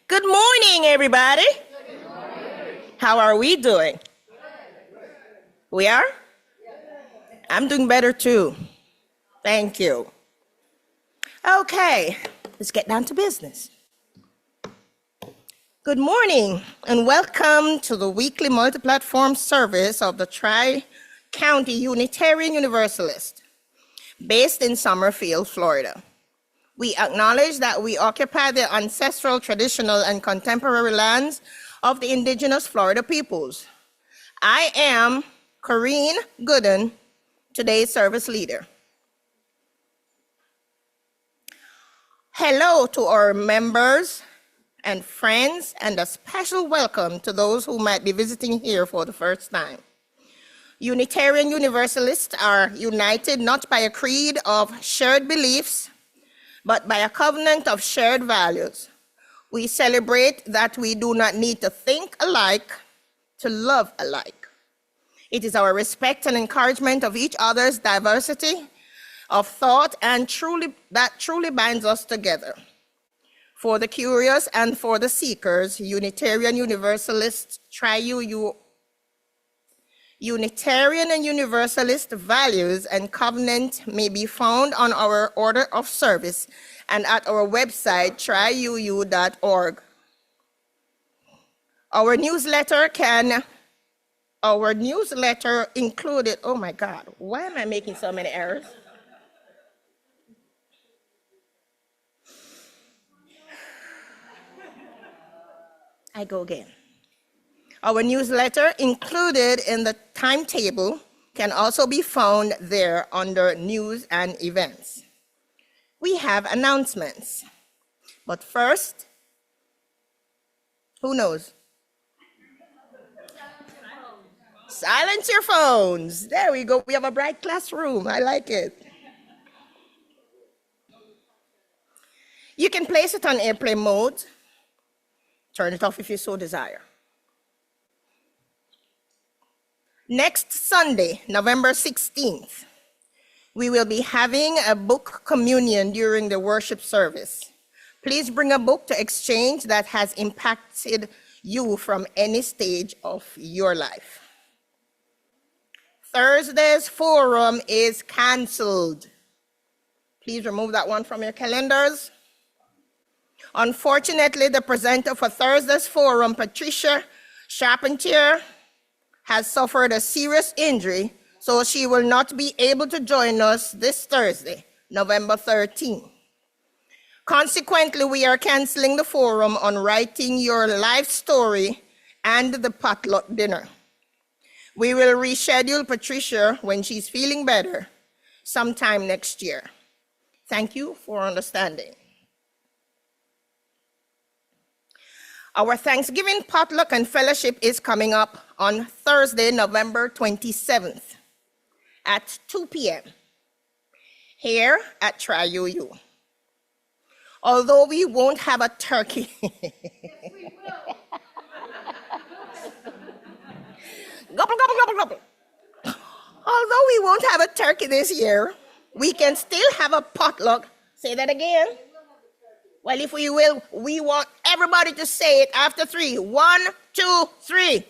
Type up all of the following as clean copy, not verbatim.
Good morning, everybody. Good morning. How are we doing? We are? I'm doing better too. Thank you. Okay, let's get down to business. Good morning and welcome to the weekly multi-platform service of the Tri-County Unitarian Universalist, based in Summerfield, Florida. We acknowledge that we occupy the ancestral, traditional, and contemporary lands of the indigenous Florida peoples. I am Corrine Gooden, today's service leader. Hello to our members and friends, and a special welcome to those who might be visiting here for the first time. Unitarian Universalists are united not by a creed of shared beliefs, but by a covenant of shared values. We celebrate that we do not need to think alike to love alike. It is our respect and encouragement of each other's diversity of thought and that truly binds us together. For the curious and for the seekers, Unitarian Universalists Unitarian and Universalist values and covenant may be found on our order of service and at our website, triuu.org. Our newsletter included, oh my God, why am I making so many errors? I go again. Our newsletter included in the timetable can also be found there under news and events. We have announcements, but first, who knows? Silence your phones. There we go. We have a bright classroom. I like it. You can place it on airplane mode. Turn it off if you so desire. Next Sunday, November 16th, we will be having a book communion during the worship service. Please bring a book to exchange that has impacted you from any stage of your life. Thursday's forum is canceled. Please remove that one from your calendars. Unfortunately, the presenter for Thursday's forum, Patricia Charpentier, has suffered a serious injury, so she will not be able to join us this Thursday, November 13th. Consequently, we are canceling the forum on writing your life story and the potluck dinner. We will reschedule Patricia when she's feeling better sometime next year. Thank you for understanding. Our Thanksgiving potluck and fellowship is coming up on Thursday, November 27th at 2 p.m. here at Tri-UU. Although we won't have a turkey. Yes, we will. Gobble, gobble, gobble, gobble. Although we won't have a turkey this year, we can still have a potluck. Say that again. Well, if we will, we want everybody to say it after 3. 1, 2, 3.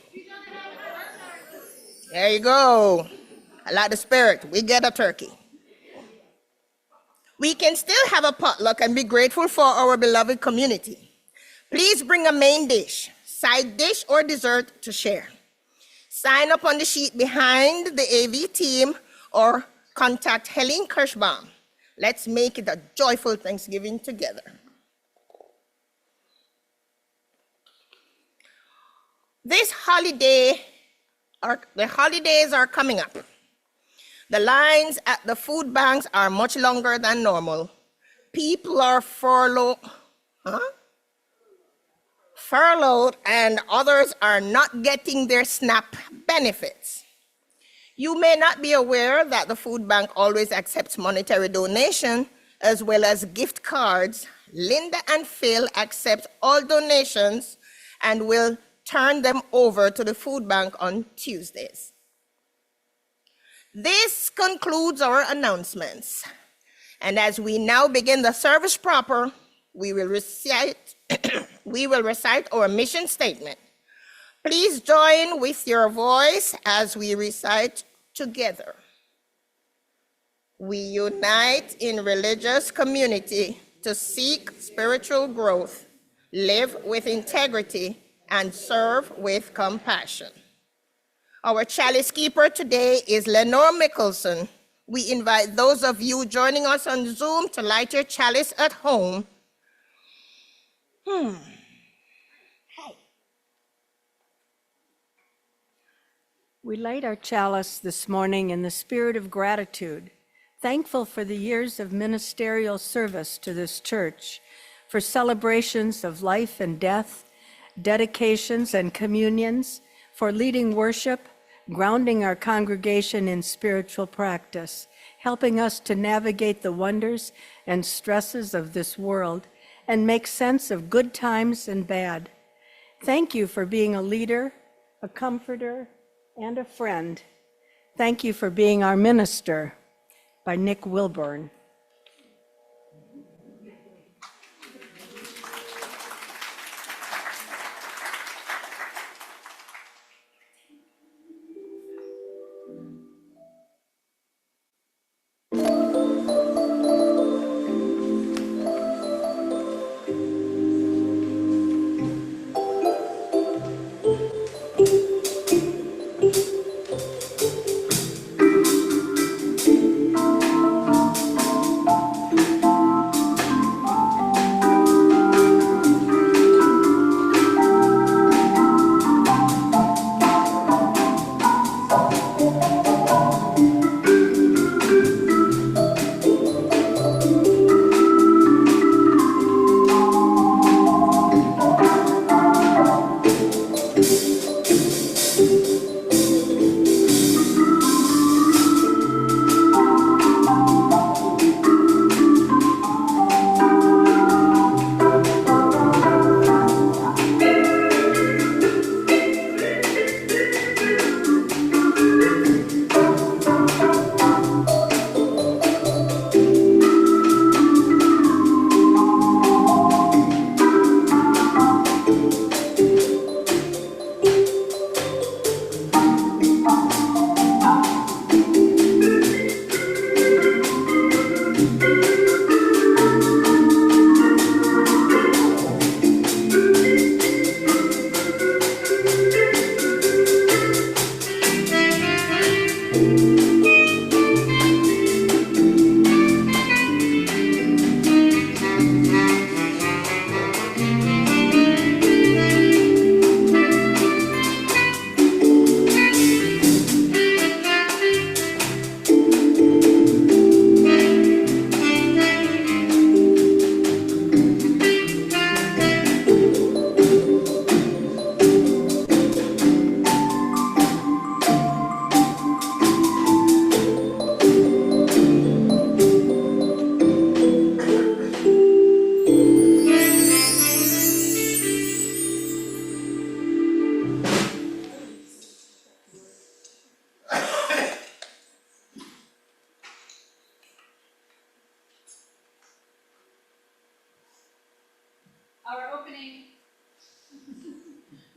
There you go. I like the spirit. We get a turkey. We can still have a potluck and be grateful for our beloved community. Please bring a main dish, side dish, or dessert to share. Sign up on the sheet behind the AV team or contact Helene Kirschbaum. Let's make it a joyful Thanksgiving together. The holidays are coming up. The lines at the food banks are much longer than normal. People are furloughed, and others are not getting their SNAP benefits. You may not be aware that the food bank always accepts monetary donation as well as gift cards. Linda and Phil accept all donations and will turn them over to the food bank on Tuesdays. This concludes our announcements. And as we now begin the service proper, we will recite we will recite our mission statement. Please join with your voice as we recite together. We unite in religious community to seek spiritual growth, live with integrity, and serve with compassion. Our chalice keeper today is Lenore Mickelson. We invite those of you joining us on Zoom to light your chalice at home. Hey. We light our chalice this morning in the spirit of gratitude, thankful for the years of ministerial service to this church, for celebrations of life and death, dedications and communions, for leading worship, grounding our congregation in spiritual practice, helping us to navigate the wonders and stresses of this world and make sense of good times and bad. Thank you for being a leader, a comforter, and a friend. Thank you for being our minister, by Nick Wilburn.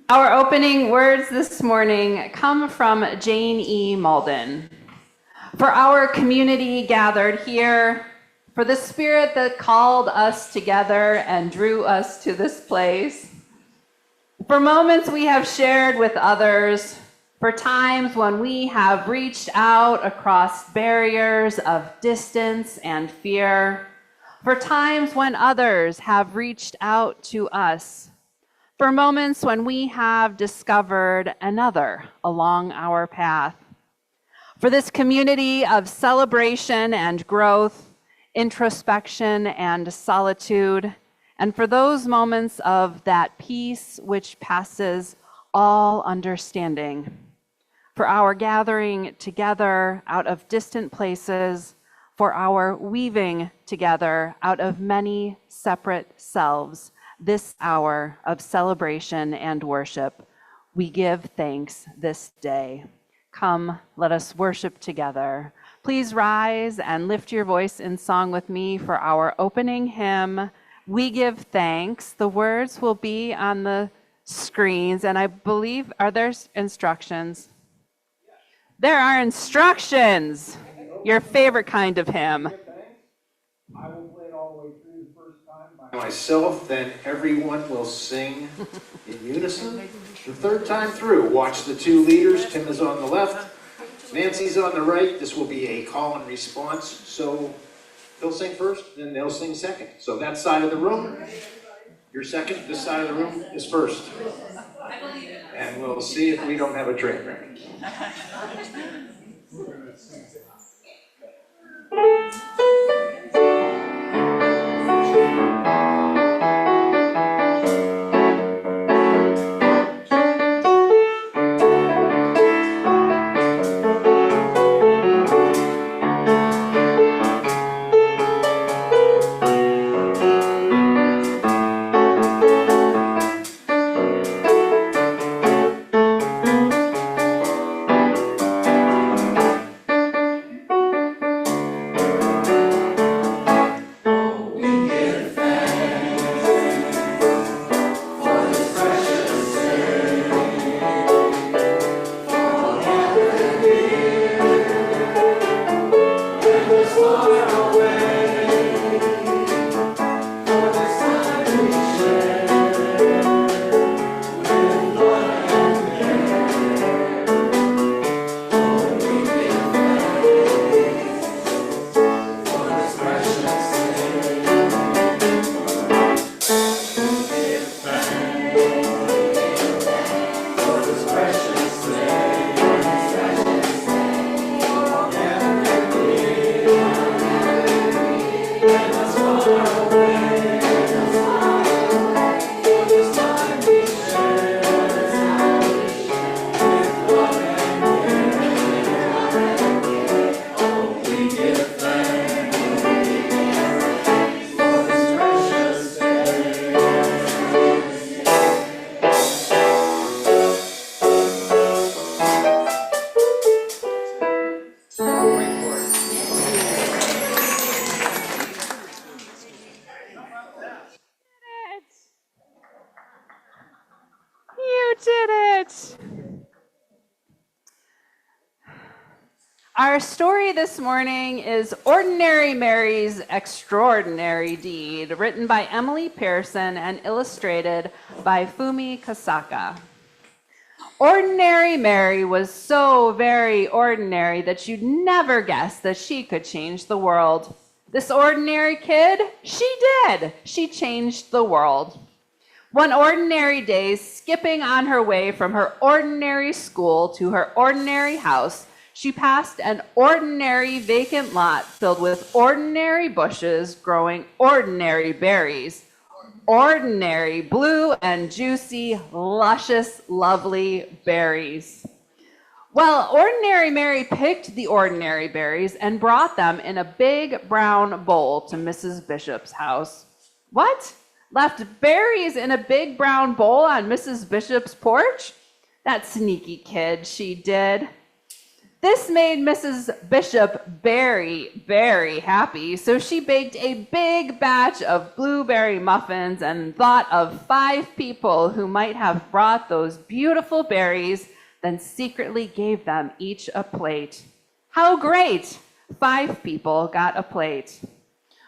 Our opening words this morning come from Jane E. Malden. For our community gathered here, for the spirit that called us together and drew us to this place, for moments we have shared with others, for times when we have reached out across barriers of distance and fear, for times when others have reached out to us, for moments when we have discovered another along our path, for this community of celebration and growth, introspection and solitude, and for those moments of that peace which passes all understanding, for our gathering together out of distant places, for our weaving together out of many separate selves, this hour of celebration and worship, we give thanks this day. Come, let us worship together. Please rise and lift your voice in song with me for our opening hymn, We give thanks. The words will be on the screens, and I believe, are there instructions? There are instructions. Your favorite kind of hymn. I will play it all the way through the first time by myself, then everyone will sing in unison. The third time through, watch the two leaders. Tim is on the left, Nancy's on the right. This will be a call and response. So he'll sing first, then they'll sing second. So that side of the room, you're second. This side of the room is first. And we'll see if we don't have a train wreck. You did it! Our story this morning is Ordinary Mary's Extraordinary Deed, written by Emily Pearson and illustrated by Fumi Kasaka. Ordinary Mary was so very ordinary that you'd never guess that she could change the world. This ordinary kid, she did. She changed the world. One ordinary day, skipping on her way from her ordinary school to her ordinary house, she passed an ordinary vacant lot filled with ordinary bushes growing ordinary berries. Ordinary, blue and juicy, luscious, lovely berries. Well, Ordinary Mary picked the ordinary berries and brought them in a big brown bowl to Mrs. Bishop's house. What? Left berries in a big brown bowl on Mrs. Bishop's porch? That sneaky kid, she did. This made Mrs. Bishop very, very happy, so she baked a big batch of blueberry muffins and thought of 5 people who might have brought those beautiful berries, then secretly gave them each a plate. How great! 5 people got a plate.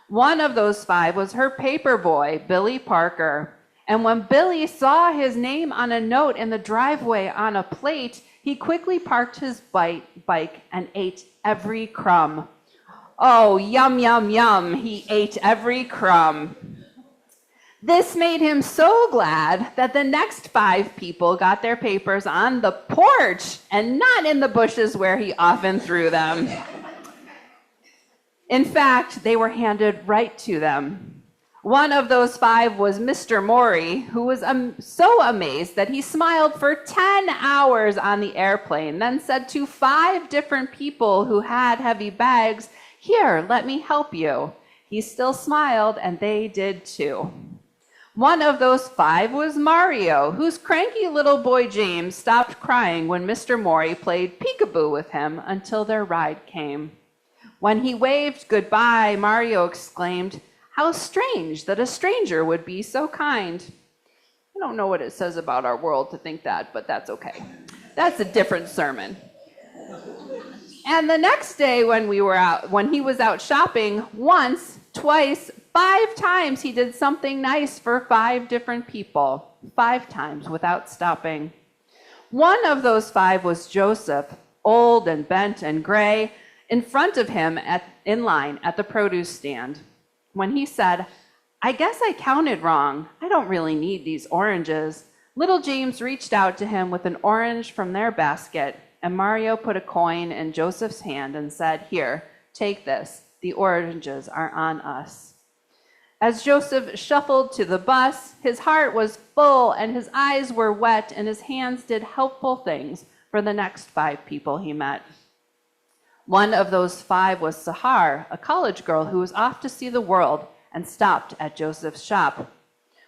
One of those 5 was her paper boy, Billy Parker. And when Billy saw his name on a note in the driveway on a plate, he quickly parked his bike and ate every crumb. Oh, yum, yum, yum, he ate every crumb. This made him so glad that the next 5 people got their papers on the porch and not in the bushes where he often threw them. In fact, they were handed right to them. One of those 5 was Mr. Morey, who was so amazed that he smiled for 10 hours on the airplane, then said to 5 different people who had heavy bags, "Here, let me help you." He still smiled, and they did too. One of those 5 was Mario, whose cranky little boy James stopped crying when Mr. Morey played peekaboo with him until their ride came. When he waved goodbye, Mario exclaimed, How strange that a stranger would be so kind. I don't know what it says about our world to think that, but that's okay. That's a different sermon. And the next day when he was out shopping, once, twice, 5 times he did something nice for 5 different people. 5 times without stopping. One of those 5 was Joseph, old and bent and gray, in front of him in line at the produce stand. When he said, "I guess I counted wrong. I don't really need these oranges," little James reached out to him with an orange from their basket, and Mario put a coin in Joseph's hand and said, "Here, take this. The oranges are on us." As Joseph shuffled to the bus, his heart was full and his eyes were wet and his hands did helpful things for the next 5 people he met. One of those 5 was Sahar, a college girl who was off to see the world and stopped at Joseph's shop.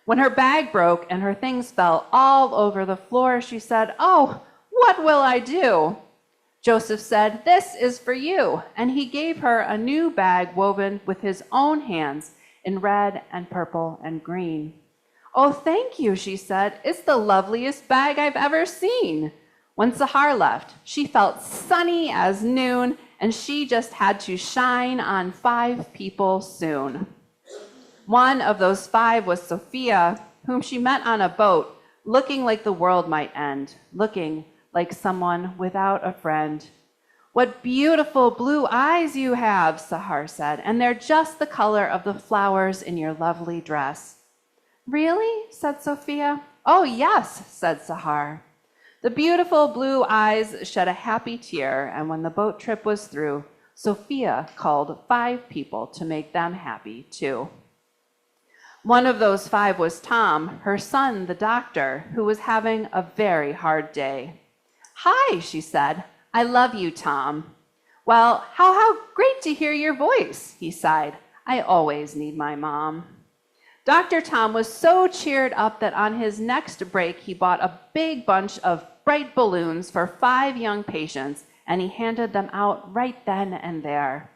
When her bag broke and her things fell all over the floor, she said, "Oh, what will I do?" Joseph said, "This is for you," and he gave her a new bag woven with his own hands in red and purple and green. "Oh, thank you," she said. "It's the loveliest bag I've ever seen." When Sahar left, she felt sunny as noon, and she just had to shine on 5 people soon. One of those 5 was Sophia, whom she met on a boat, looking like the world might end, looking like someone without a friend. "What beautiful blue eyes you have," Sahar said, "and they're just the color of the flowers in your lovely dress." "Really?" said Sophia. "Oh, yes," said Sahar. The beautiful blue eyes shed a happy tear, and when the boat trip was through, Sophia called 5 people to make them happy too. One of those 5 was Tom, her son, the doctor, who was having a very hard day. "Hi," she said. "I love you, Tom." "Well, how great to hear your voice," he sighed. "I always need my mom." Dr. Tom was so cheered up that on his next break, he bought a big bunch of bright balloons for 5 young patients, and he handed them out right then and there.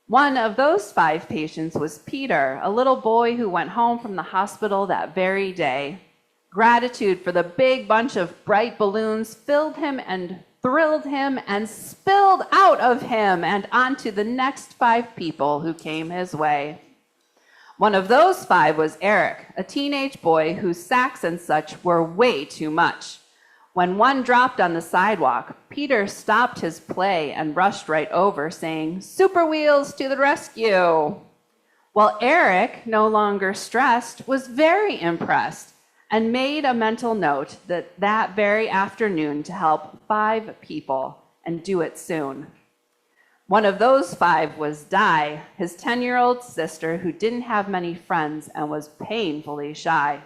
One of those 5 patients was Peter, a little boy who went home from the hospital that very day. Gratitude for the big bunch of bright balloons filled him and thrilled him and spilled out of him and onto the next 5 people who came his way. One of those 5 was Eric, a teenage boy whose sacks and such were way too much. When one dropped on the sidewalk, Peter stopped his play and rushed right over, saying, "Super Wheels to the rescue!" While Eric, no longer stressed, was very impressed and made a mental note that very afternoon to help 5 people and do it soon. One of those 5 was Di, his 10-year-old sister who didn't have many friends and was painfully shy.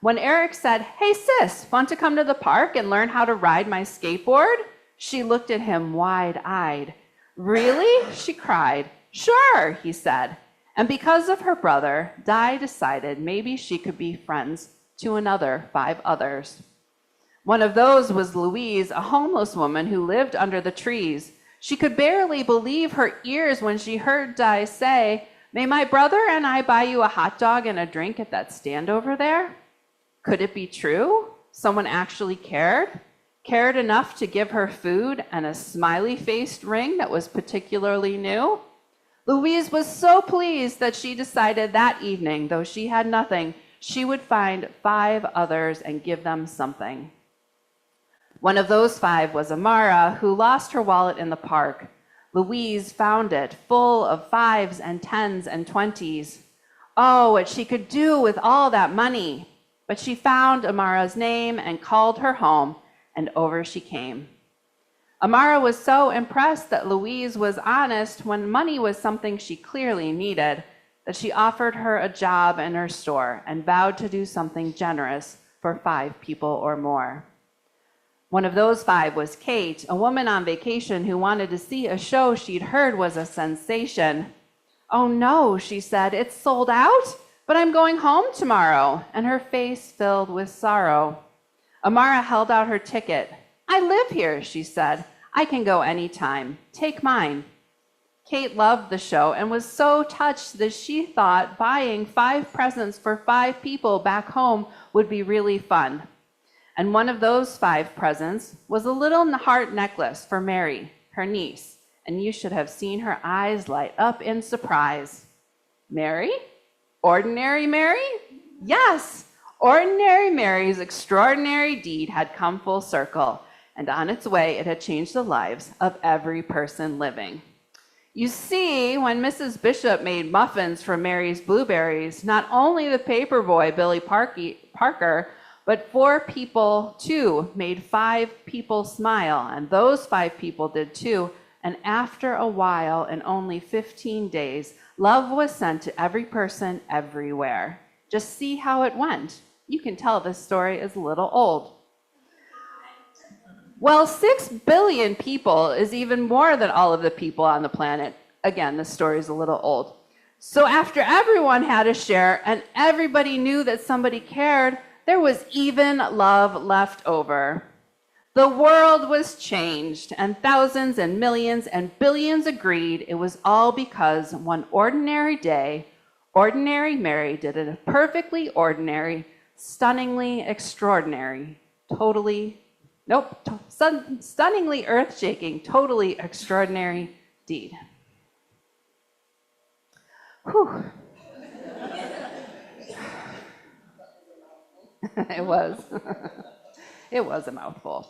When Eric said, "Hey sis, want to come to the park and learn how to ride my skateboard?" she looked at him wide-eyed. "Really?" she cried. "Sure," he said. And because of her brother, Di decided maybe she could be friends to another 5 others. One of those was Louise, a homeless woman who lived under the trees. She could barely believe her ears when she heard Di say, "May my brother and I buy you a hot dog and a drink at that stand over there?" Could it be true? Someone actually cared? Cared enough to give her food and a smiley-faced ring that was particularly new? Louise was so pleased that she decided that evening, though she had nothing, she would find 5 others and give them something. One of those 5 was Amara, who lost her wallet in the park. Louise found it, full of 5s and 10s and 20s. Oh, what she could do with all that money! But she found Amara's name and called her home, and over she came. Amara was so impressed that Louise was honest when money was something she clearly needed, that she offered her a job in her store and vowed to do something generous for 5 people or more. One of those 5 was Kate, a woman on vacation who wanted to see a show she'd heard was a sensation. "Oh no," she said, "it's sold out? But I'm going home tomorrow," and her face filled with sorrow. Amara held out her ticket. "I live here," she said. "I can go anytime. Take mine." Kate loved the show and was so touched that she thought buying 5 presents for 5 people back home would be really fun. And one of those 5 presents was a little heart necklace for Mary, her niece, and you should have seen her eyes light up in surprise. Mary? Ordinary Mary? Yes! Ordinary Mary's extraordinary deed had come full circle, and on its way it had changed the lives of every person living. You see, when Mrs. Bishop made muffins from Mary's blueberries, not only the paper boy, Billy Parker, but 4 people, too, made 5 people smile, and those 5 people did, too. And after a while, in only 15 days, love was sent to every person everywhere. Just see how it went. You can tell this story is a little old. Well, 6 billion people is even more than all of the people on the planet. Again, this story is a little old. So after everyone had a share and everybody knew that somebody cared, there was even love left over. The world was changed, and thousands and millions and billions agreed it was all because one ordinary day, ordinary Mary did a perfectly ordinary, stunningly extraordinary, stunningly earth-shaking, totally extraordinary deed. Whew. It was. It was a mouthful.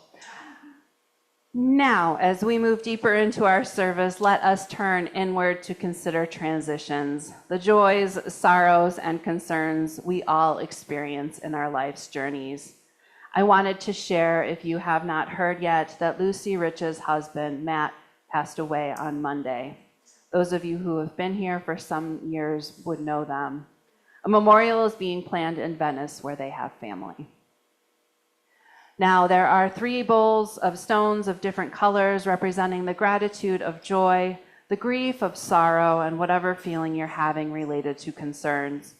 Now, as we move deeper into our service, let us turn inward to consider transitions, the joys, sorrows, and concerns we all experience in our life's journeys. I wanted to share, if you have not heard yet, that Lucy Rich's husband, Matt, passed away on Monday. Those of you who have been here for some years would know them. A memorial is being planned in Venice, where they have family. Now, there are 3 bowls of stones of different colors representing the gratitude of joy, the grief of sorrow, and whatever feeling you're having related to concerns.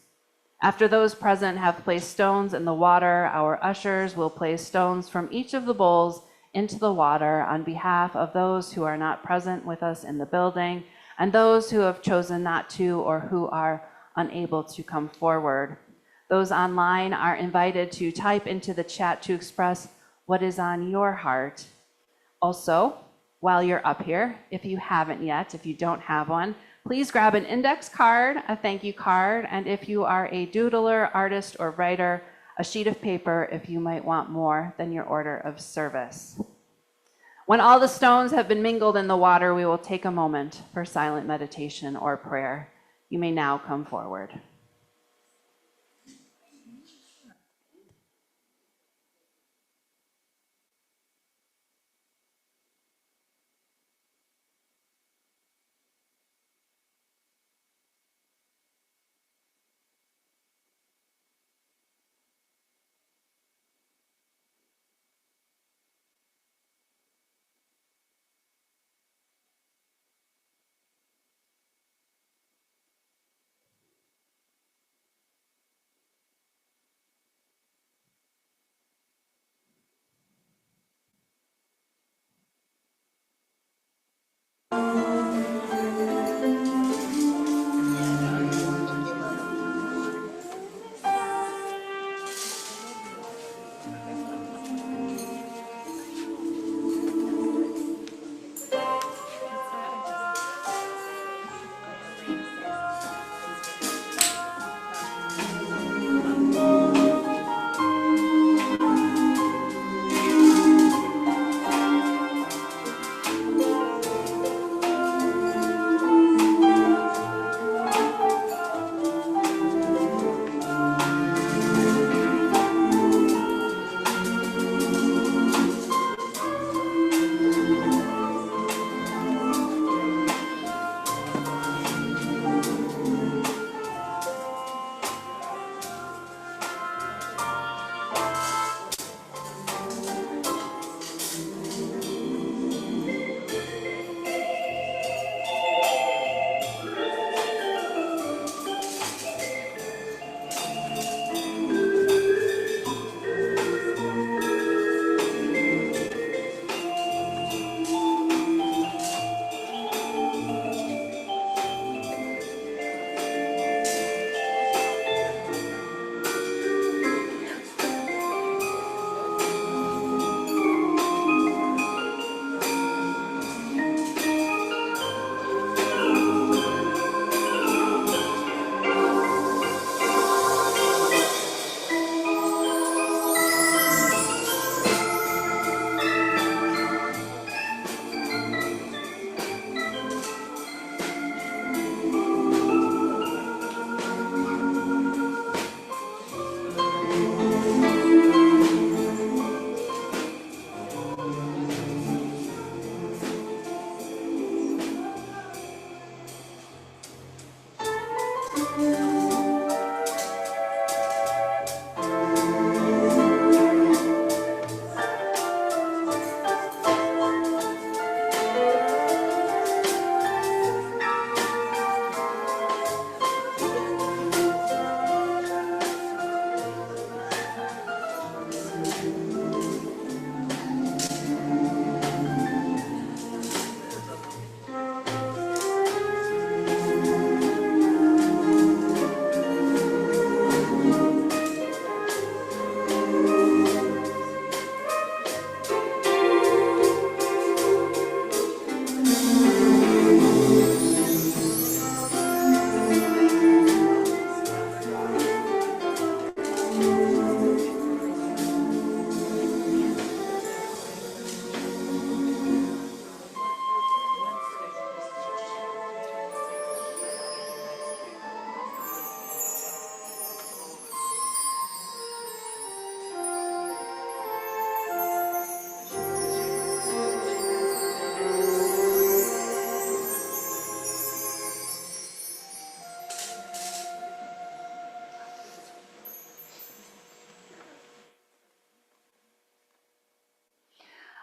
After those present have placed stones in the water, our ushers will place stones from each of the bowls into the water on behalf of those who are not present with us in the building and those who have chosen not to or who are unable to come forward. Those online are invited to type into the chat to express what is on your heart. Also, while you're up here, if you haven't yet, if you don't have one, please grab an index card, a thank you card, and if you are a doodler, artist, or writer, a sheet of paper if you might want more than your order of service. When all the stones have been mingled in the water, we will take a moment for silent meditation or prayer. You may now come forward.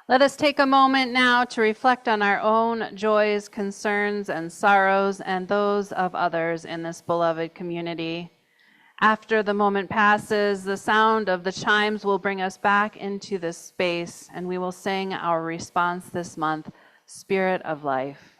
Let us take a moment now to reflect on our own joys, concerns, and sorrows, and those of others in this beloved community. After the moment passes, the sound of the chimes will bring us back into this space, and we will sing our response this month, Spirit of Life.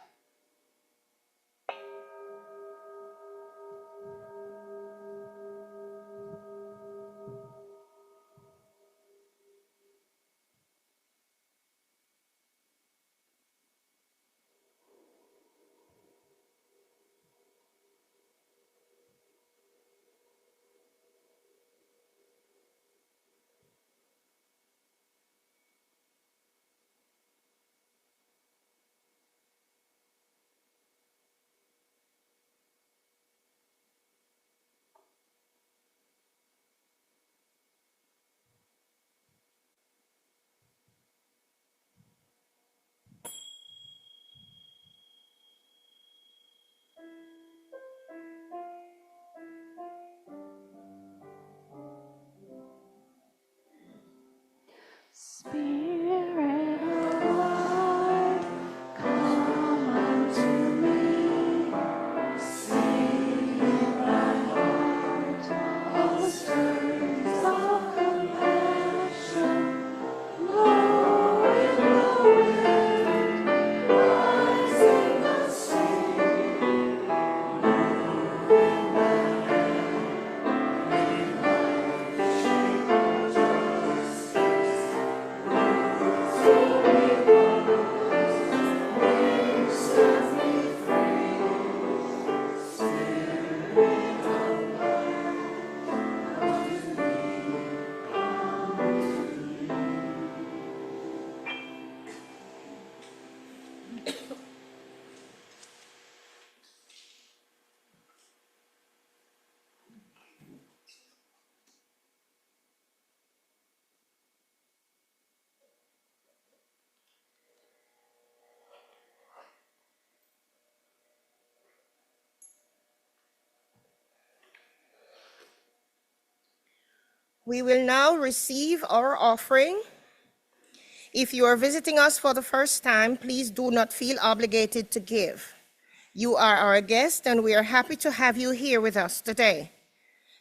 Spirit of life, come unto me. Sing in my heart all the stirrings of compassion. Blow in the wind, rising the sea. Move in the air, make life shape of justice. We will now receive our offering. If you are visiting us for the first time, please do not feel obligated to give. You are our guest, and we are happy to have you here with us today.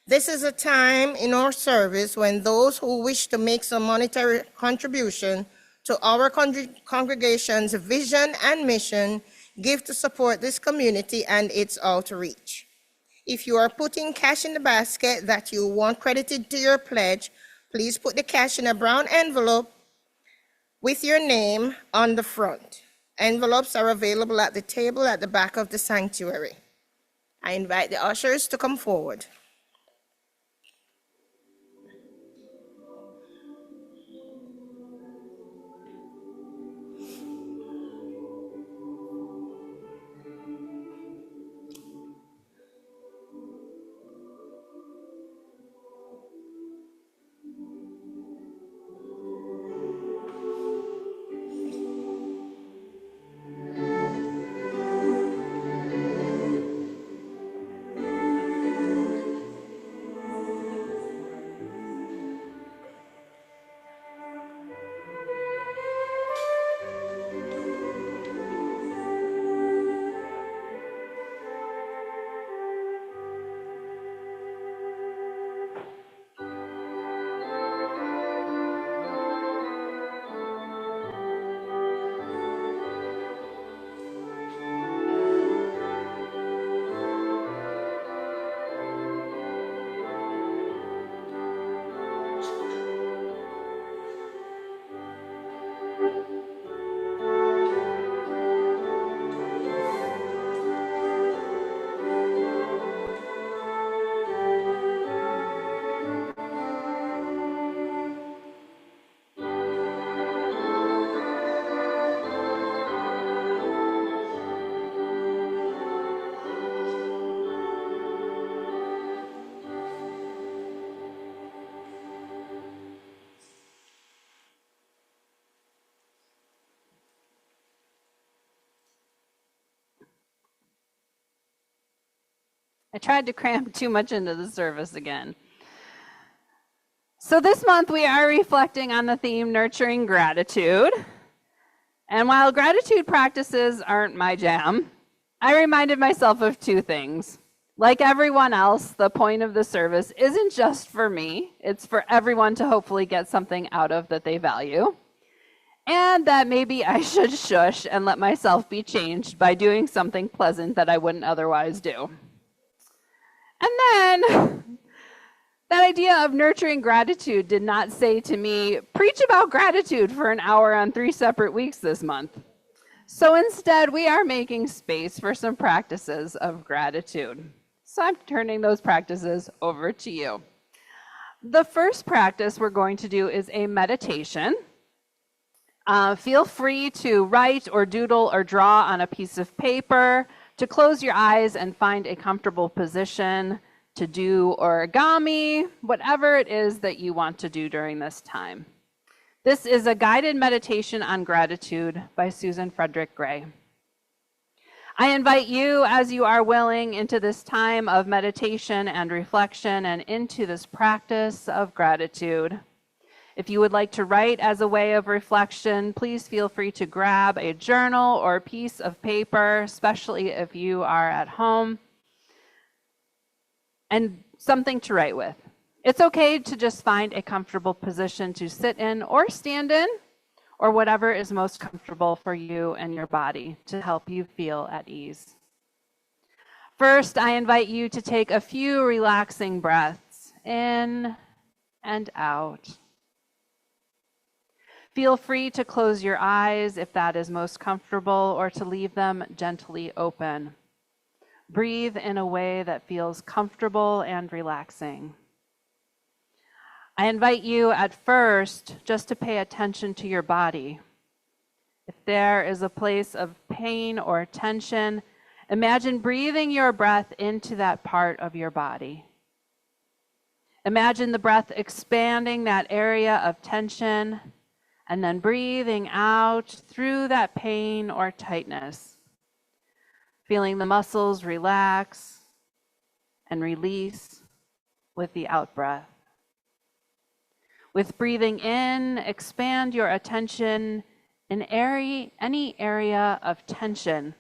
This is a time in our service when those who wish to make some monetary contribution to our congregation's vision and mission give to support this community and its outreach. If you are putting cash in the basket that you want credited to your pledge, please put the cash in a brown envelope with your name on the front. Envelopes are available at the table at the back of the sanctuary. I invite the ushers to come forward. I tried to cram too much into the service again. So this month we are reflecting on the theme nurturing gratitude. And while gratitude practices aren't my jam, I reminded myself of two things. Like everyone else, the point of the service isn't just for me, it's for everyone to hopefully get something out of that they value. And that maybe I should shush and let myself be changed by doing something pleasant that I wouldn't otherwise do. And then that idea of nurturing gratitude did not say to me, preach about gratitude for an hour on 3 separate weeks this month. So instead, we are making space for some practices of gratitude. So I'm turning those practices over to you. The first practice we're going to do is a meditation. Feel free to write or doodle or draw on a piece of paper, to close your eyes and find a comfortable position, to do origami, whatever it is that you want to do during this time. This is a guided meditation on gratitude by Susan Frederick Gray. I invite you, as you are willing, into this time of meditation and reflection and into this practice of gratitude. If you would like to write as a way of reflection, please feel free to grab a journal or a piece of paper, especially if you are at home, and something to write with. It's okay to just find a comfortable position to sit in or stand in, or whatever is most comfortable for you and your body to help you feel at ease. First, I invite you to take a few relaxing breaths in and out. Feel free to close your eyes if that is most comfortable, or to leave them gently open. Breathe in a way that feels comfortable and relaxing. I invite you at first just to pay attention to your body. If there is a place of pain or tension, imagine breathing your breath into that part of your body. Imagine the breath expanding that area of tension, and then breathing out through that pain or tightness, feeling the muscles relax and release with the out-breath. With breathing in, expand your attention in any area of tension.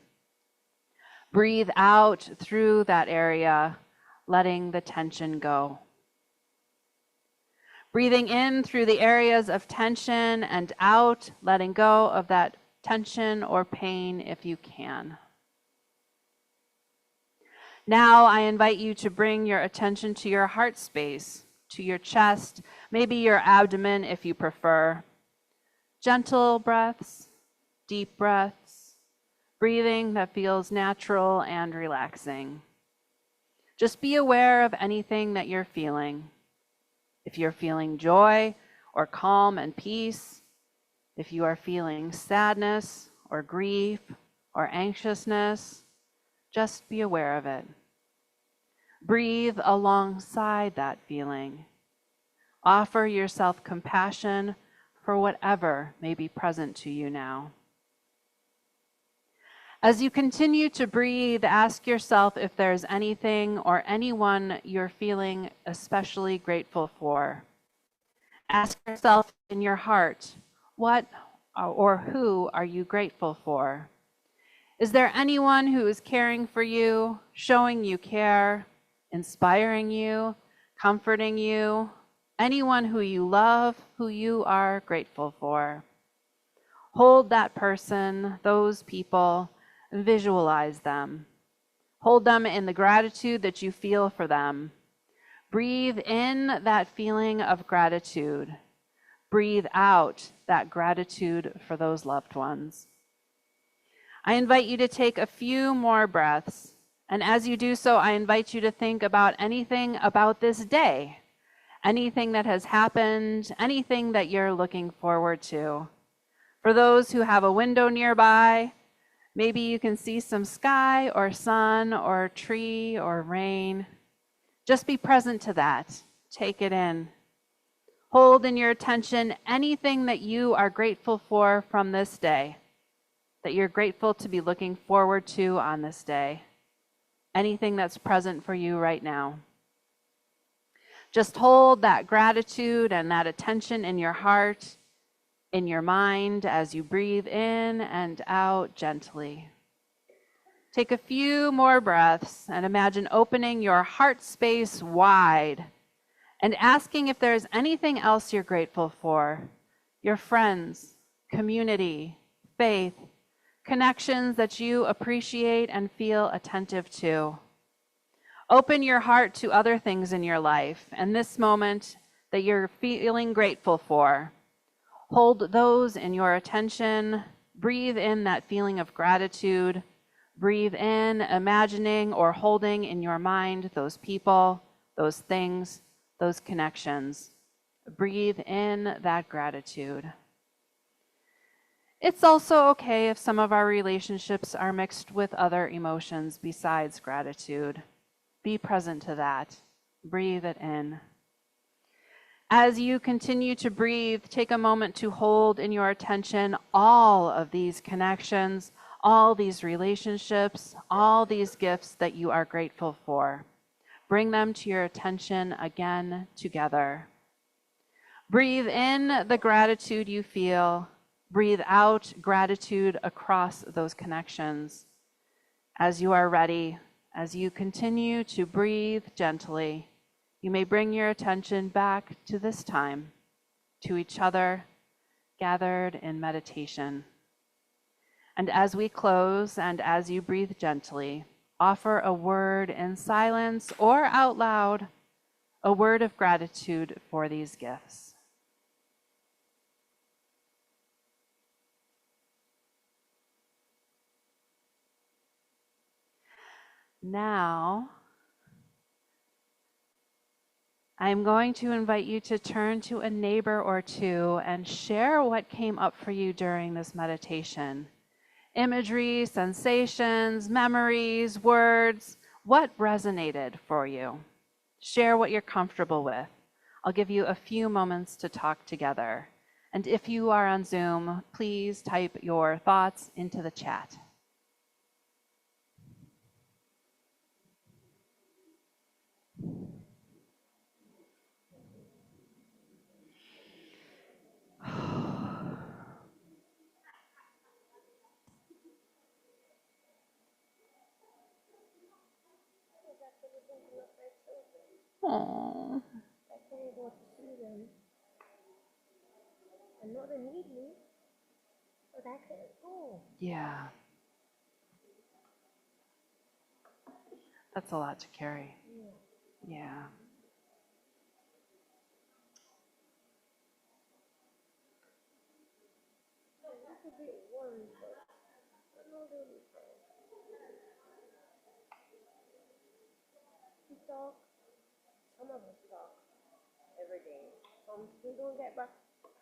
Breathe out through that area, letting the tension go. Breathing in through the areas of tension and out, letting go of that tension or pain if you can. Now I invite you to bring your attention to your heart space, to your chest, maybe your abdomen if you prefer. Gentle breaths, deep breaths, breathing that feels natural and relaxing. Just be aware of anything that you're feeling. If you're feeling joy or calm and peace, if you are feeling sadness or grief or anxiousness, just be aware of it. Breathe alongside that feeling. Offer yourself compassion for whatever may be present to you now. As you continue to breathe, ask yourself if there's anything or anyone you're feeling especially grateful for. Ask yourself in your heart, what or who are you grateful for? Is there anyone who is caring for you, showing you care, inspiring you, comforting you? Anyone who you love, who you are grateful for? Hold that person, those people, visualize them. Hold them in the gratitude that you feel for them. Breathe in that feeling of gratitude. Breathe out that gratitude for those loved ones. I invite you to take a few more breaths, and as you do so, I invite you to think about anything about this day, anything that has happened, anything that you're looking forward to. For those who have a window nearby, maybe you can see some sky or sun or tree or rain. Just be present to that. Take it in. Hold in your attention anything that you are grateful for from this day, that you're grateful to be looking forward to on this day. anything that's present for you right now. Just hold that gratitude and that attention in your heart, in your mind, as you breathe in and out gently. Take a few more breaths and imagine opening your heart space wide and asking if there's anything else you're grateful for. Your friends, community, faith, connections that you appreciate and feel attentive to. Open your heart to other things in your life and this moment that you're feeling grateful for. Hold those in your attention. Breathe in that feeling of gratitude. Breathe in, imagining or holding in your mind those people, those things, those connections. Breathe in that gratitude. It's also okay if some of our relationships are mixed with other emotions besides gratitude. Be present to that. Breathe it in. As you continue to breathe, take a moment to hold in your attention all of these connections, all these relationships, all these gifts that you are grateful for. Bring them to your attention again together. Breathe in the gratitude you feel. Breathe out gratitude across those connections. As you are ready, as you continue to breathe gently, you may bring your attention back to this time, to each other, gathered in meditation. And as we close and as you breathe gently, offer a word in silence or out loud, a word of gratitude for these gifts. Now, I'm going to invite you to turn to a neighbor or two and share what came up for you during this meditation. Imagery, sensations, memories, words, what resonated for you? Share what you're comfortable with. I'll give you a few moments to talk together. And if you are on Zoom, please type your thoughts into the chat. Aww. And not they need me, but I can't go. Yeah. That's a lot to carry. Yeah. That's a bit worried, but I know they'll be fine. We talk, some of us talk every day. Some still don't get back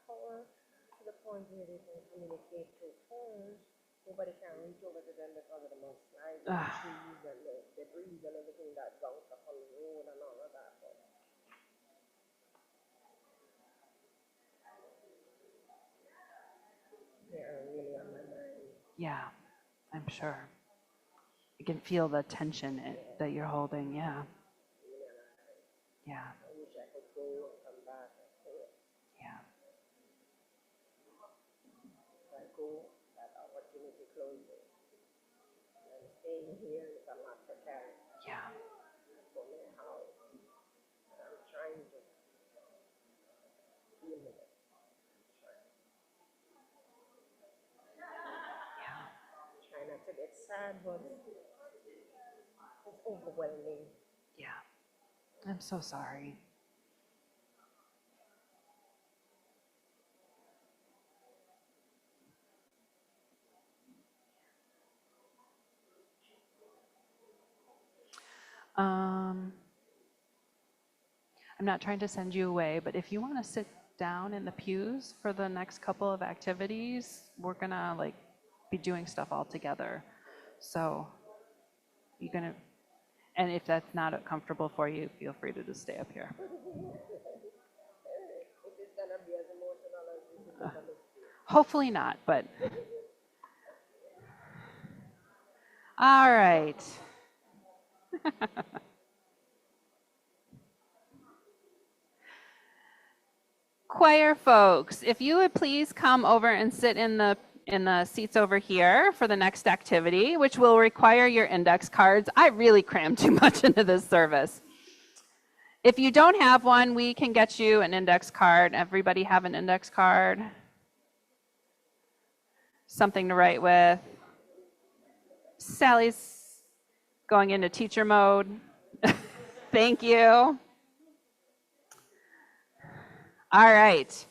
power to the point where they can communicate through phones. Nobody can reach over to them because of the mudslides and the trees and the debris and everything that bounced up on the road and all of that. But they are really on my mind. Yeah, I'm sure. You can feel the tension that you're holding. Yeah. Yeah. I wish I could go and come back and say, Yeah. if I go, that opportunity closes. I'm staying here if I'm not prepared Yeah. for my house. And I'm trying to deal with it. Yeah. Try not to get sad, but it's overwhelming. Yeah. I'm so sorry. I'm not trying to send you away, but if you want to sit down in the pews for the next couple of activities, we're gonna be doing stuff all together. So you're gonna, and if that's not comfortable for you, feel free to just stay up here. If it's gonna be as emotional as this is gonna be. Hopefully not, but all right. Choir folks, if you would please come over and sit in the seats over here for the next activity, which will require your index cards. I really crammed too much into this service. If you don't have one, we can get you an index card. Everybody have an index card? Something to write with. Sally's going into teacher mode. Thank you. All right.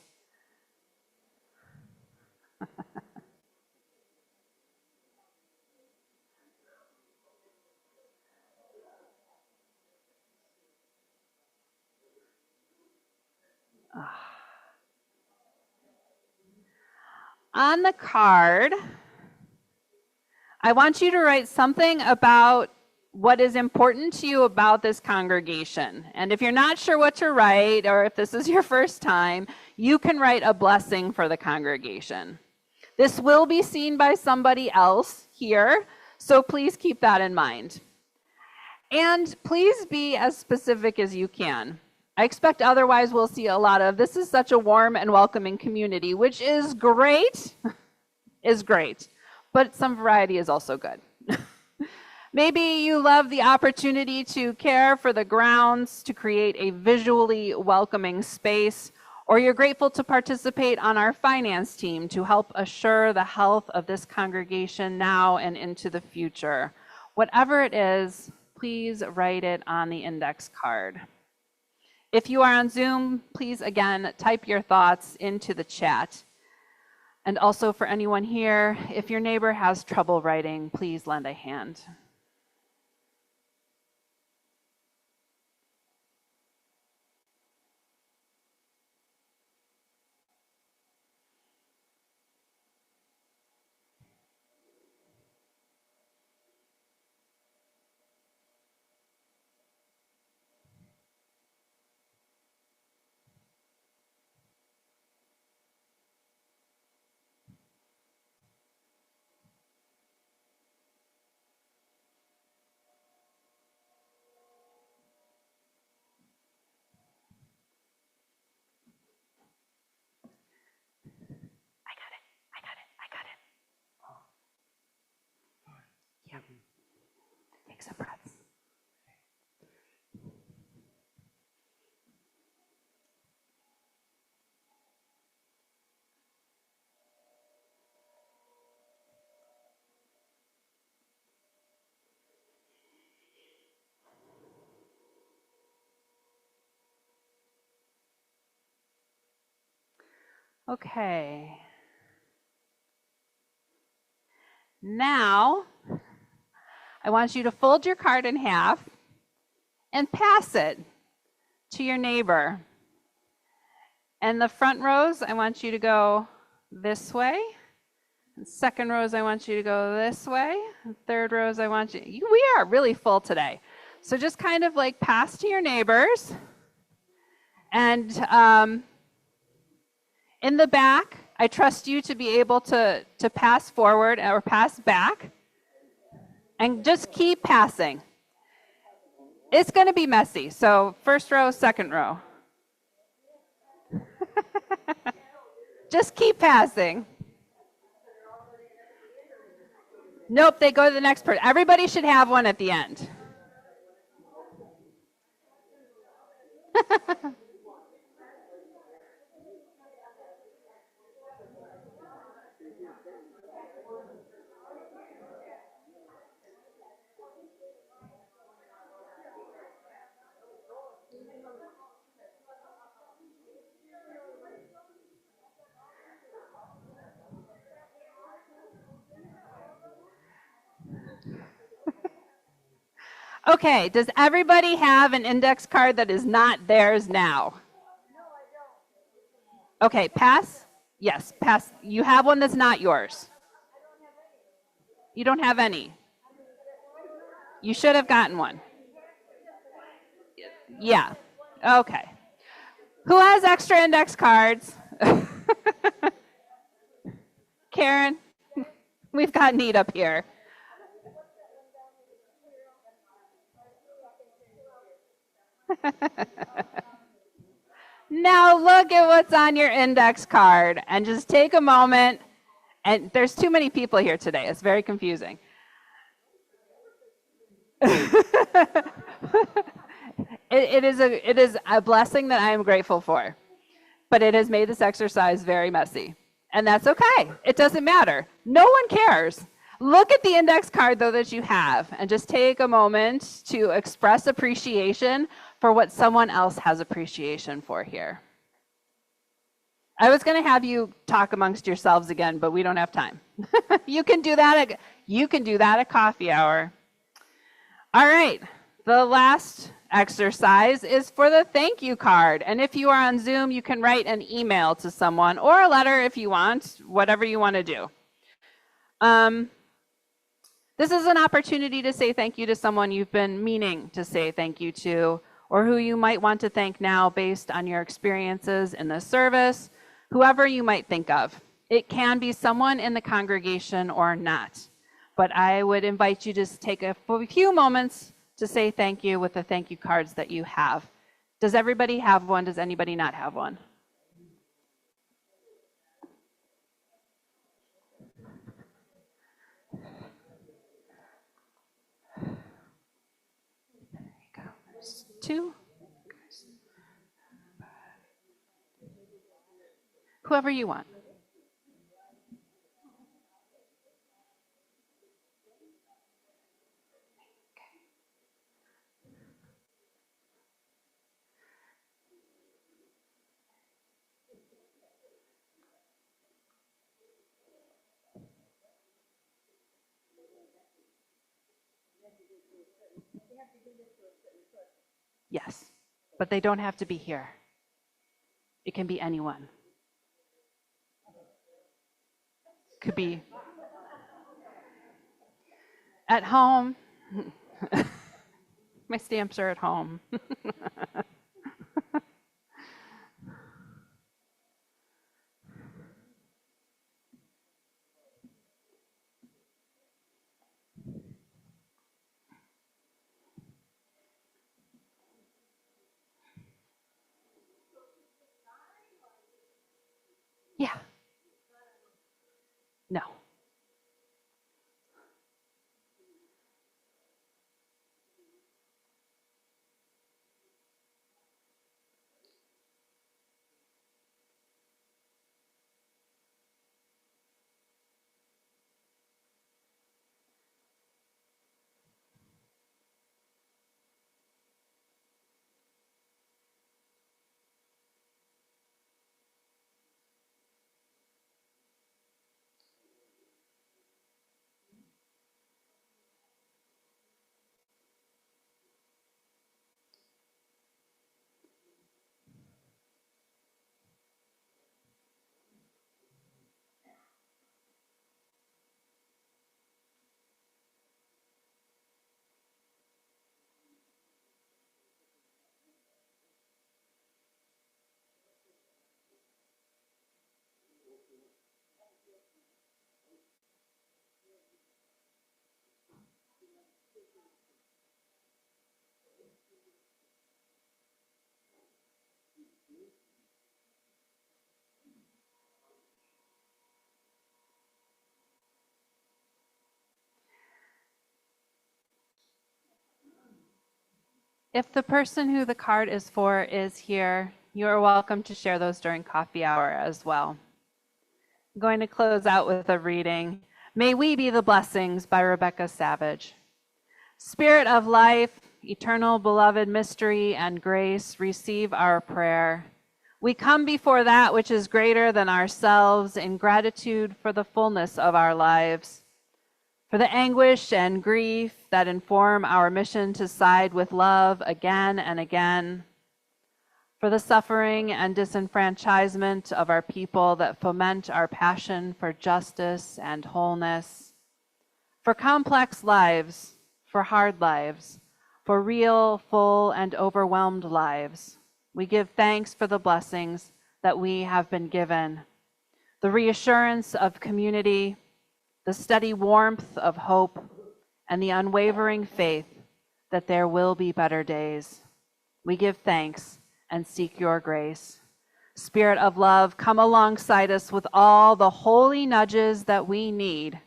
On the card, I want you to write something about what is important to you about this congregation. And if you're not sure what to write, or if this is your first time, you can write a blessing for the congregation. This will be seen by somebody else here, so please keep that in mind. And please be as specific as you can. I expect otherwise we'll see a lot of, this is such a warm and welcoming community, which is great, but some variety is also good. Maybe you love the opportunity to care for the grounds, to create a visually welcoming space, or you're grateful to participate on our finance team to help assure the health of this congregation now and into the future. Whatever it is, please write it on the index card. If you are on Zoom, please again type your thoughts into the chat. And also for anyone here, if your neighbor has trouble writing, please lend a hand. Take some breaths. Okay. Now, I want you to fold your card in half and pass it to your neighbor. And the front rows, I want you to go this way. And second rows, I want you to go this way. And third rows, I want you, we are really full today. So just kind of like pass to your neighbors. And in the back, I trust you to be able to pass forward or pass back. And just keep passing. It's going to be messy. So first row, second row. Just keep passing. Nope, they go to the next person. Everybody should have one at the end. Okay, does everybody have an index card that is not theirs now? No, I don't. Okay, pass. Yes, pass. You have one that's not yours. You don't have any. You should have gotten one. Yeah. Okay. Who has extra index cards? Karen, we've got need up here. Now look at what's on your index card and just take a moment. And there's too many people here today. It's very confusing. It is a blessing that I am grateful for, but it has made this exercise very messy. And that's okay. It doesn't matter. No one cares. Look at the index card, though, that you have, and just take a moment to express appreciation for what someone else has appreciation for here. I was going to have you talk amongst yourselves again, but we don't have time. You can do that at coffee hour. All right. The last exercise is for the thank you card. And if you are on Zoom, you can write an email to someone or a letter if you want, whatever you want to do. This is an opportunity to say thank you to someone you've been meaning to say thank you to, or who you might want to thank now based on your experiences in the service, whoever you might think of. It can be someone in the congregation or not, but I would invite you to just take a few moments to say thank you with the thank you cards that you have. Does everybody have one? Does anybody not have one? There you go. There's two. Whoever you want. Yes, but they don't have to be here. It can be anyone. Could be at home. My stamps are at home. Yeah. No. If the person who the card is for is here, you are welcome to share those during coffee hour as well. I'm going to close out with a reading. May We Be the Blessings by Rebecca Savage. Spirit of life, eternal beloved mystery and grace, receive our prayer. We come before that which is greater than ourselves in gratitude for the fullness of our lives, for the anguish and grief that inform our mission to side with love again and again, for the suffering and disenfranchisement of our people that foment our passion for justice and wholeness, for complex lives, for hard lives, for real, full, and overwhelmed lives. We give thanks for the blessings that we have been given, the reassurance of community, the steady warmth of hope, and the unwavering faith that there will be better days. We give thanks and seek your grace. Spirit of love, come alongside us with all the holy nudges that we need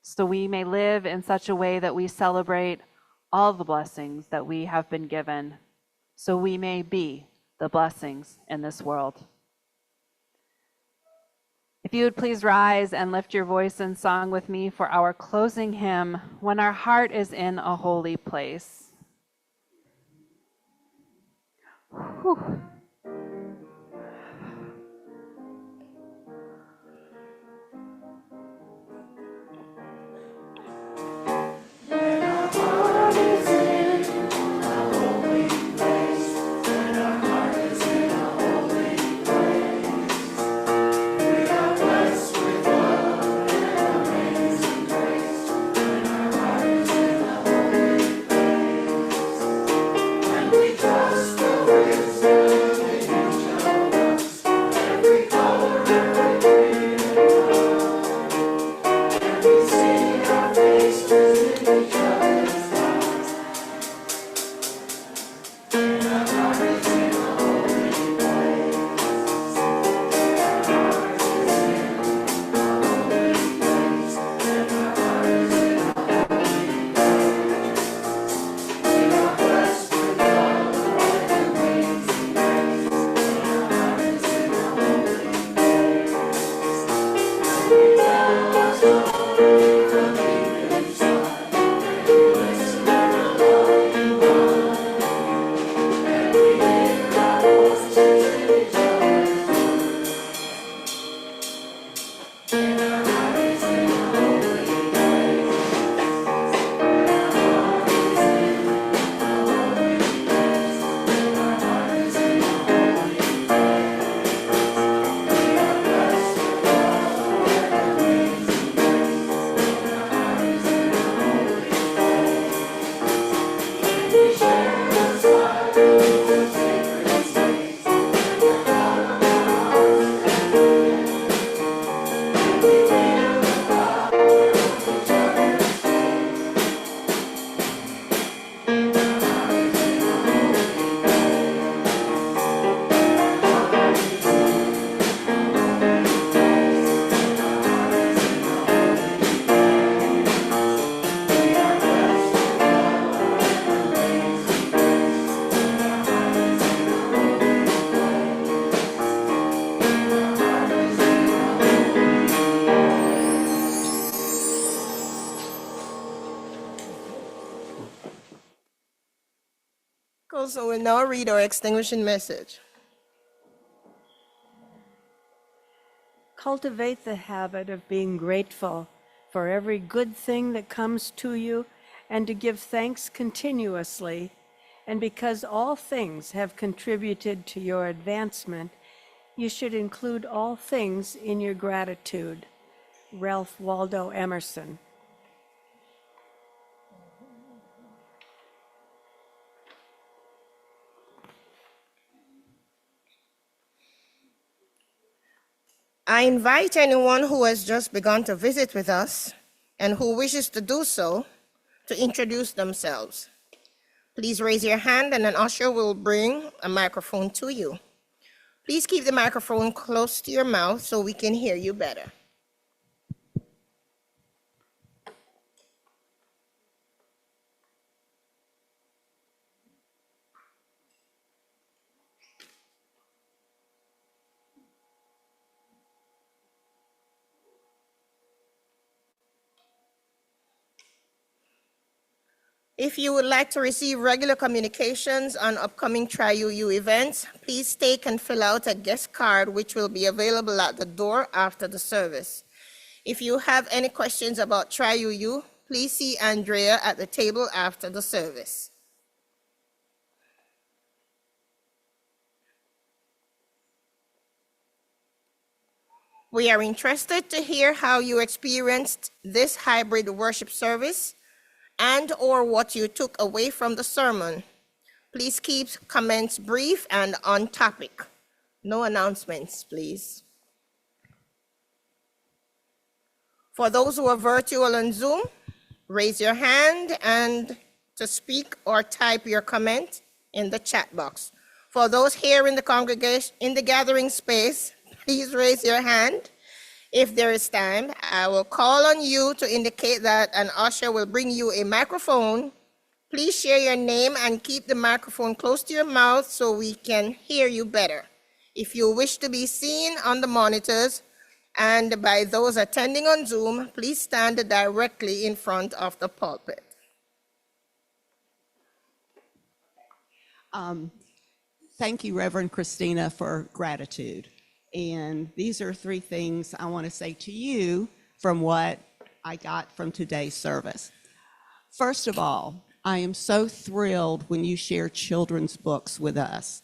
so we may live in such a way that we celebrate all the blessings that we have been given, so we may be the blessings in this world. If you would please rise and lift your voice in song with me for our closing hymn, When Our Heart is in a Holy Place. Whew. So we'll now read our extinguishing message. Cultivate the habit of being grateful for every good thing that comes to you and to give thanks continuously. And because all things have contributed to your advancement, you should include all things in your gratitude. Ralph Waldo Emerson. I invite anyone who has just begun to visit with us and who wishes to do so to introduce themselves. Please raise your hand and an usher will bring a microphone to you. Please keep the microphone close to your mouth so we can hear you better. If you would like to receive regular communications on upcoming Tri-UU events, please take and fill out a guest card which will be available at the door after the service. If you have any questions about Tri-UU, please see Andrea at the table after the service. We are interested to hear how you experienced this hybrid worship service and or what you took away from the sermon. Please keep comments brief and on topic. No announcements, please. For those who are virtual on Zoom, raise your hand and to speak or type your comment in the chat box. For those here in the congregation, in the gathering space, please raise your hand. If there is time, I will call on you to indicate that an usher will bring you a microphone. Please share your name and keep the microphone close to your mouth so we can hear you better. If you wish to be seen on the monitors and by those attending on Zoom, please stand directly in front of the pulpit. Thank you, Reverend Kristina, for gratitude. And these are three things I want to say to you from what I got from today's service. First of all, I am so thrilled when you share children's books with us.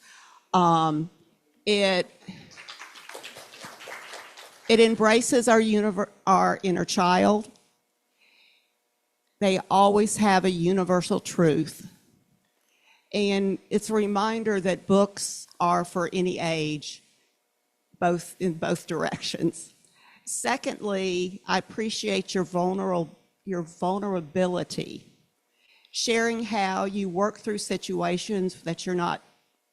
It embraces our inner child. They always have a universal truth. And it's a reminder that books are for any age, in both directions. Secondly, I appreciate your vulnerability, sharing how you work through situations that you're not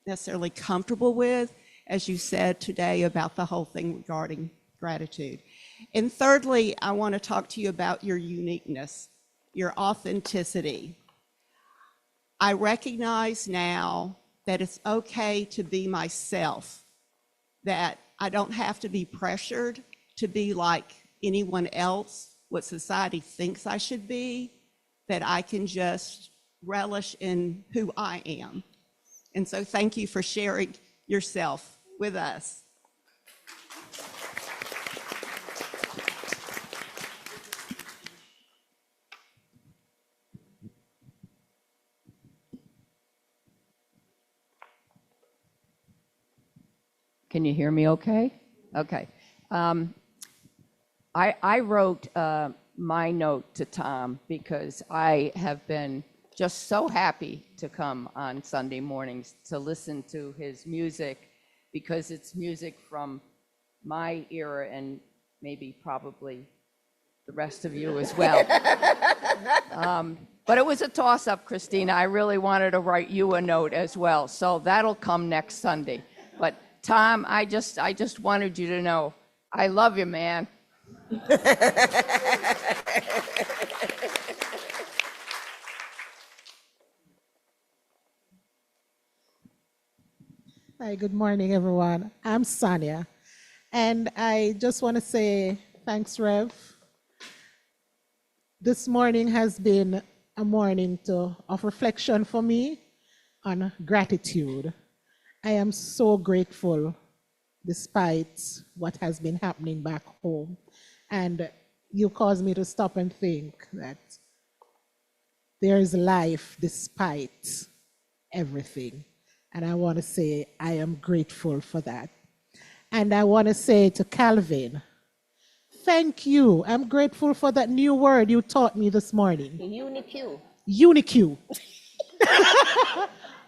necessarily comfortable with, as you said today about the whole thing regarding gratitude. And thirdly, I want to talk to you about your uniqueness, your authenticity. I recognize now that it's okay to be myself, that I don't have to be pressured to be like anyone else, what society thinks I should be, that I can just relish in who I am. And so thank you for sharing yourself with us. Can you hear me okay? Okay. I wrote my note to Tom because I have been just so happy to come on Sunday mornings to listen to his music, because it's music from my era and maybe probably the rest of you as well. But it was a toss-up, Kristina. I really wanted to write you a note as well, so that'll come next Sunday. But Tom, I just wanted you to know, I love you, man. Hi, good morning, everyone. I'm Sonia, and I just want to say thanks, Rev. This morning has been a morning of reflection for me on gratitude. I am so grateful despite what has been happening back home. And you caused me to stop and think that there is life despite everything. And I want to say I am grateful for that. And I want to say to Calvin, thank you. I'm grateful for that new word you taught me this morning. Unique. Unique.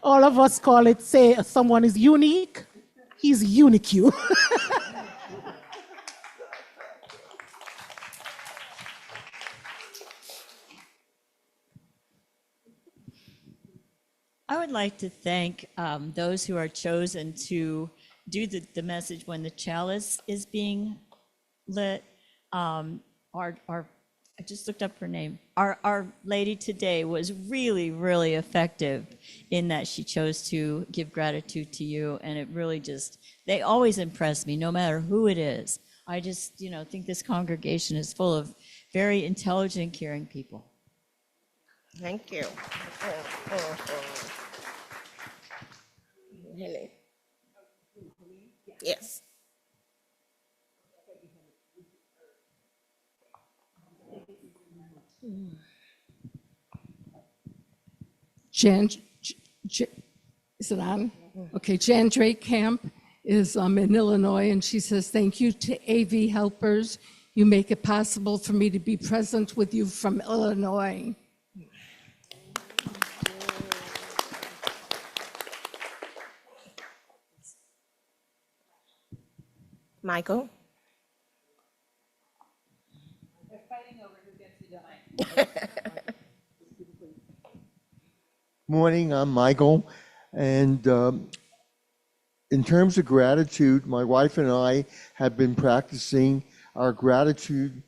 All of us call it, say someone is unique. He's unique. I would like to thank those who are chosen to do the message when the chalice is being lit. I just looked up her name. Our lady today was really, really effective in that she chose to give gratitude to you, and it really they always impress me, no matter who it is. I just, think this congregation is full of very intelligent, caring people. Thank you. Really? Yes. Is it on? Okay, Jan Drake Camp is in Illinois, and she says, thank you to AV helpers. You make it possible for me to be present with you from Illinois. Michael? They're fighting over who gets the mic. Morning, I'm Michael. And in terms of gratitude, my wife and I have been practicing our gratitude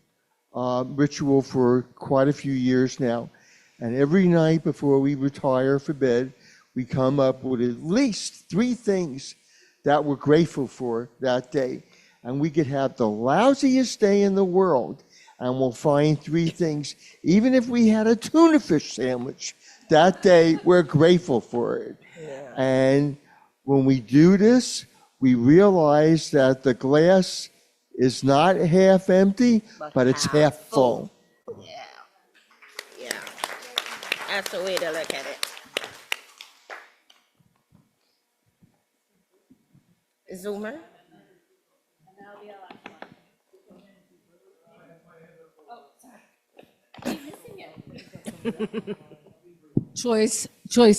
ritual for quite a few years now. And every night before we retire for bed, we come up with at least 3 things that we're grateful for that day. And we could have the lousiest day in the world, and we'll find 3 things. Even if we had a tuna fish sandwich that day, we're grateful for it. Yeah. And when we do this, we realize that the glass is not half empty, but it's half full. Yeah. Yeah. That's the way to look at it. Zoomer? Joyce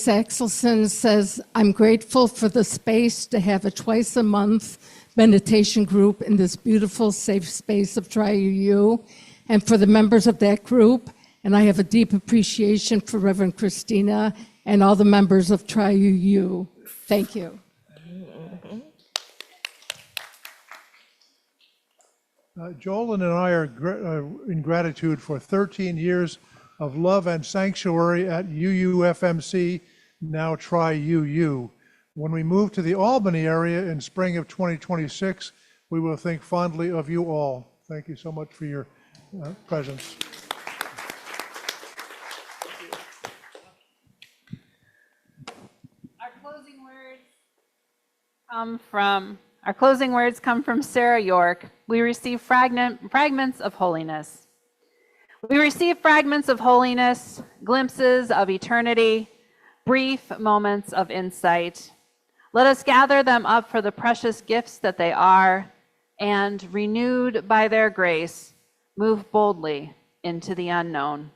Axelson says, I'm grateful for the space to have a twice-a-month meditation group in this beautiful, safe space of TriUU, and for the members of that group. And I have a deep appreciation for Reverend Kristina and all the members of TriUU. Thank you. Joel and I are in gratitude for 13 years of love and sanctuary at UUFMC, now TriUU. When we move to the Albany area in spring of 2026, we will think fondly of you all. Thank you so much for your presence. Our closing words come from Sarah York. We receive fragments of holiness. We receive fragments of holiness, glimpses of eternity, brief moments of insight. Let us gather them up for the precious gifts that they are, and renewed by their grace, move boldly into the unknown.